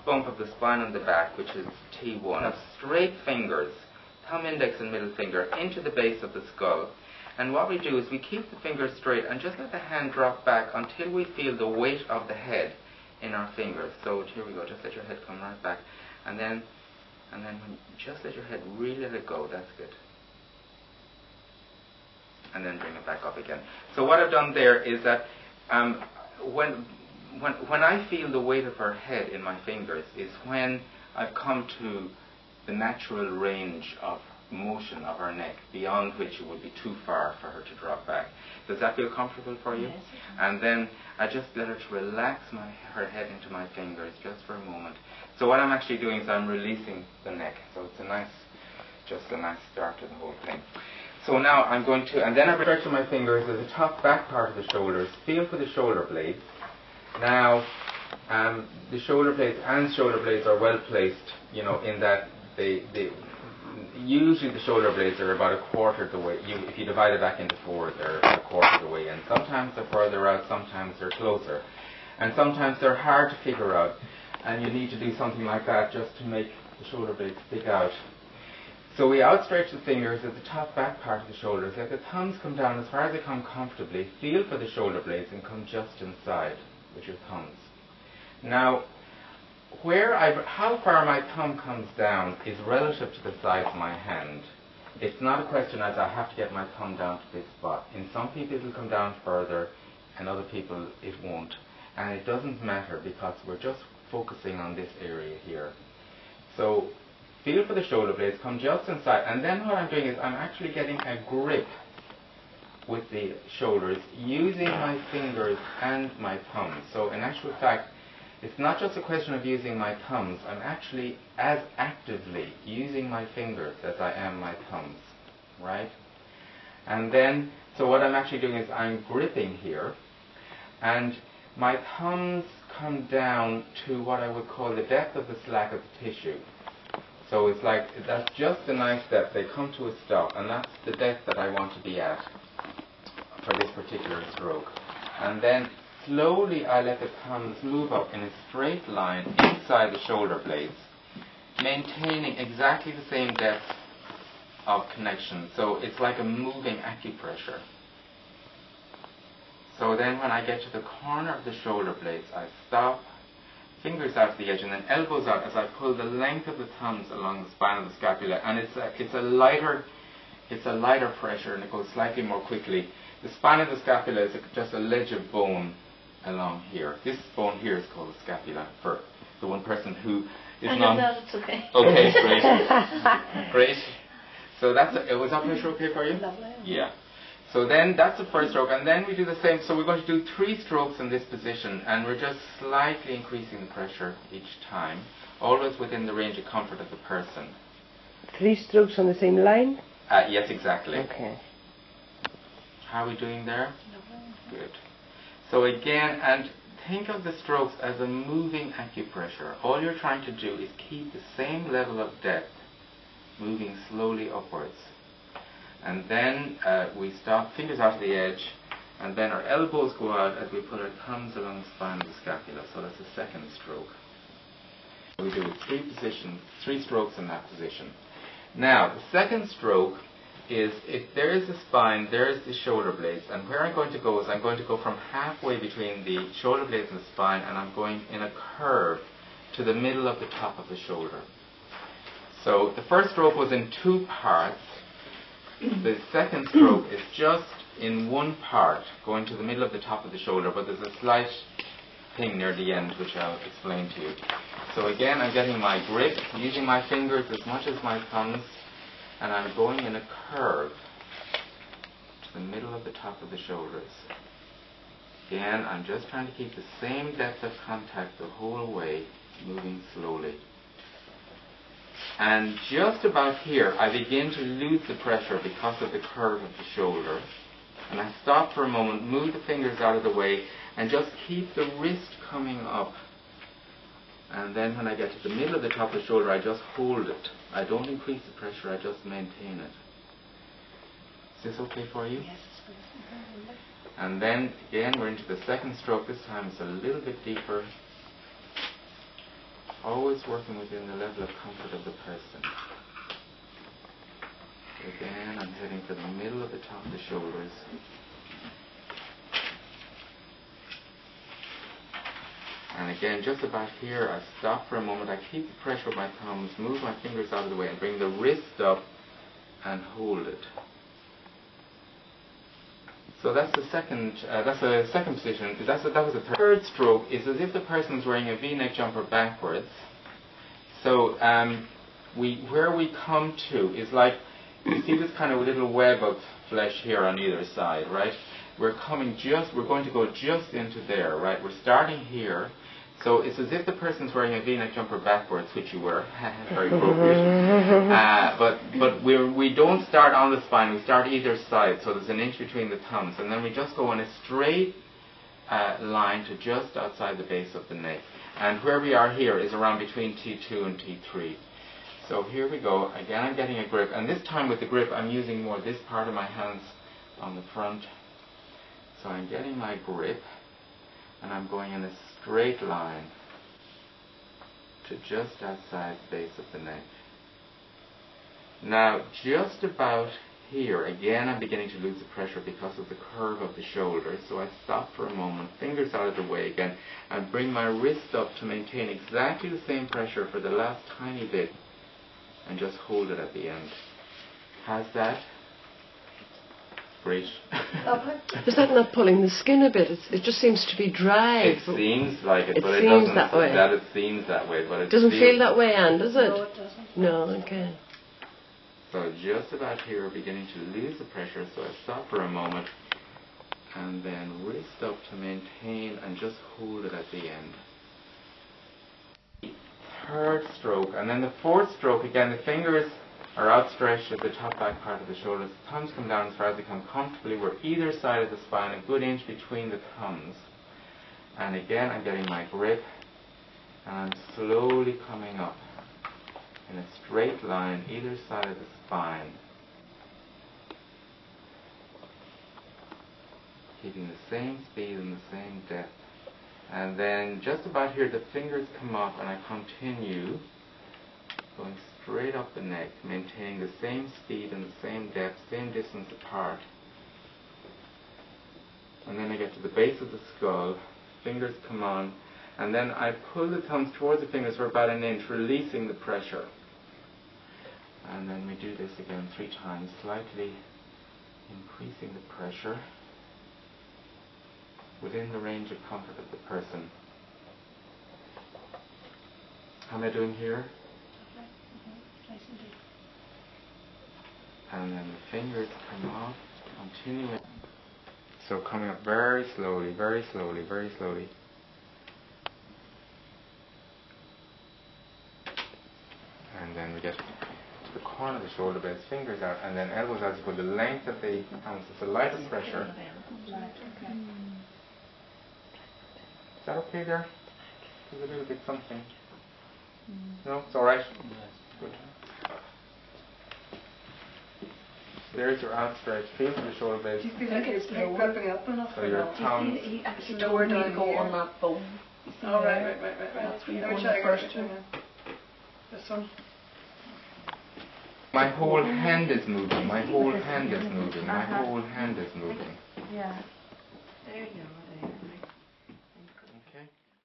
bump of the spine on the back, which is T1. Have straight fingers, thumb, index, and middle finger, into the base of the skull. And what we do is we keep the fingers straight and just let the hand drop back until we feel the weight of the head in our fingers. So here we go, just let your head come right back. And then when you just let your head really let it go, that's good. And then bring it back up again. So what I've done there is that when I feel the weight of her head in my fingers is when I've come to the natural range of motion of her neck, beyond which it would be too far for her to drop back. Does that feel comfortable for you? Yes. And then I just let her to relax her head into my fingers just for a moment. So what I'm actually doing is I'm releasing the neck. So it's just a nice start to the whole thing. So now I'm going to, and then I'm stretching my fingers to the top back part of the shoulders. Feel for the shoulder blades. Now, the shoulder blades are well placed, in that they usually the shoulder blades are about a quarter of the way. If you divide it back into four, they're a quarter of the way in. Sometimes they're further out, sometimes they're closer. And sometimes they're hard to figure out. And you need to do something like that just to make the shoulder blades stick out. So we outstretch the fingers at the top back part of the shoulders. Let the thumbs come down as far as they come comfortably. Feel for the shoulder blades and come just inside with your thumbs. Now, how far my thumb comes down is relative to the size of my hand. It's not a question as I have to get my thumb down to this spot. In some people it will come down further, and other people it won't. And it doesn't matter because we're just focusing on this area here. So feel for the shoulder blades, come just inside, and then what I'm doing is I'm actually getting a grip with the shoulders using my fingers and my thumbs. So in actual fact, it's not just a question of using my thumbs. I'm actually as actively using my fingers as I am my thumbs, right? And then, so what I'm actually doing is I'm gripping here, and my thumbs come down to what I would call the depth of the slack of the tissue. So it's like, that's just a nice depth. They come to a stop, and that's the depth that I want to be at for this particular stroke. And then slowly I let the thumbs move up in a straight line inside the shoulder blades, maintaining exactly the same depth of connection. So it's like a moving acupressure. So then when I get to the corner of the shoulder blades, I stop, fingers out to the edge, and then elbows out as I pull the length of the thumbs along the spine of the scapula. And it's a lighter pressure, and it goes slightly more quickly. The spine of the scapula is just a ledge of bone along here. This bone here is called the scapula for the one person who is not. No, it's okay. Okay, great. Great. So was that pressure okay for you? Lovely. Yeah. So then that's the first stroke, and then we do the same. So we're going to do 3 strokes in this position, and we're just slightly increasing the pressure each time, always within the range of comfort of the person. 3 strokes on the same line? Yes, exactly. Okay. How are we doing there? Lovely. Good. So again, and think of the strokes as a moving acupressure. All you're trying to do is keep the same level of depth, moving slowly upwards. And then we stop, fingers out to the edge, and then our elbows go out as we put our thumbs along the spine of the scapula. So that's the second stroke. We do 3 strokes in that position. Now, the second stroke is, if there is the spine, there is the shoulder blades, and where I'm going to go is I'm going to go from halfway between the shoulder blades and the spine, and I'm going in a curve to the middle of the top of the shoulder. So the first stroke was in 2 parts. The second stroke is just in 1 part, going to the middle of the top of the shoulder, but there's a slight thing near the end which I'll explain to you. So again, I'm getting my grip, using my fingers as much as my thumbs, and I'm going in a curve to the middle of the top of the shoulders. Again, I'm just trying to keep the same depth of contact the whole way, moving slowly. And just about here, I begin to lose the pressure because of the curve of the shoulder. And I stop for a moment, move the fingers out of the way, and just keep the wrist coming up. And then when I get to the middle of the top of the shoulder, I just hold it. I don't increase the pressure, I just maintain it. Is this okay for you? Yes. And then, again, we're into the second stroke. This time it's a little bit deeper. always working within the level of comfort of the person. Again, I'm heading for the middle of the top of the shoulders. And again, just about here, I stop for a moment. I keep the pressure with my thumbs, move my fingers out of the way, and bring the wrist up and hold it. So that's the second. That's a second position. That was the third stroke. Is as if the person's wearing a V-neck jumper backwards. So where we come to is like, you see this kind of little web of flesh here on either side, right? We're going to go just into there, right? We're starting here. So it's as if the person's wearing a V-neck jumper backwards, which you were, very appropriate. But we don't start on the spine, we start either side, so there's an inch between the thumbs, and then we just go in a straight line to just outside the base of the neck. And where we are here is around between T2 and T3. So here we go. Again, I'm getting a grip, and this time with the grip, I'm using more this part of my hands on the front. So I'm getting my grip, and I'm going in a straight line to just outside the base of the neck. Now, just about here, again, I'm beginning to lose the pressure because of the curve of the shoulders. So I stop for a moment, fingers out of the way again, and bring my wrist up to maintain exactly the same pressure for the last tiny bit, and just hold it at the end. How's that? Great. Is that not pulling the skin a bit? It just seems to be dry. It seems like it, but it seems doesn't. That way. It seems that way, but it doesn't feel that way, Anne, does it? No, it doesn't. No, okay. So just about here, beginning to lose the pressure. So I stop for a moment, and then wrist up to maintain, and just hold it at the end. Third stroke, and then the fourth stroke. Again, the fingers are outstretched at the top back part of the shoulders. The thumbs come down as far as they come comfortably. We're either side of the spine, a good inch between the thumbs. And again, I'm getting my grip, and I'm slowly coming up in a straight line, either side of the spine. Keeping the same speed and the same depth. And then just about here, the fingers come up, and I continue going straight up the neck, maintaining the same speed and the same depth, same distance apart. And then I get to the base of the skull, fingers come on, and then I pull the thumbs towards the fingers for about an inch, releasing the pressure. And then we do this again 3 times, slightly increasing the pressure within the range of comfort of the person. How am I doing here? And then the fingers come off, continuing. So coming up very slowly, very slowly, very slowly. And then we get to the corner of the shoulder blades, fingers out, and then elbows out to go the length of the hands. It's a lighter pressure. Is that okay there? There's a little bit something. No, it's all right. Good. There's your outstretched. Feel for the shoulder blades. Do you feel like it's gripping up enough? So your thumbs. He actually told me to go on that bone. Oh, right. That's where you Let me go try first. This one. My whole hand is moving. My whole hand is moving. My whole hand is moving. Yeah. There you go.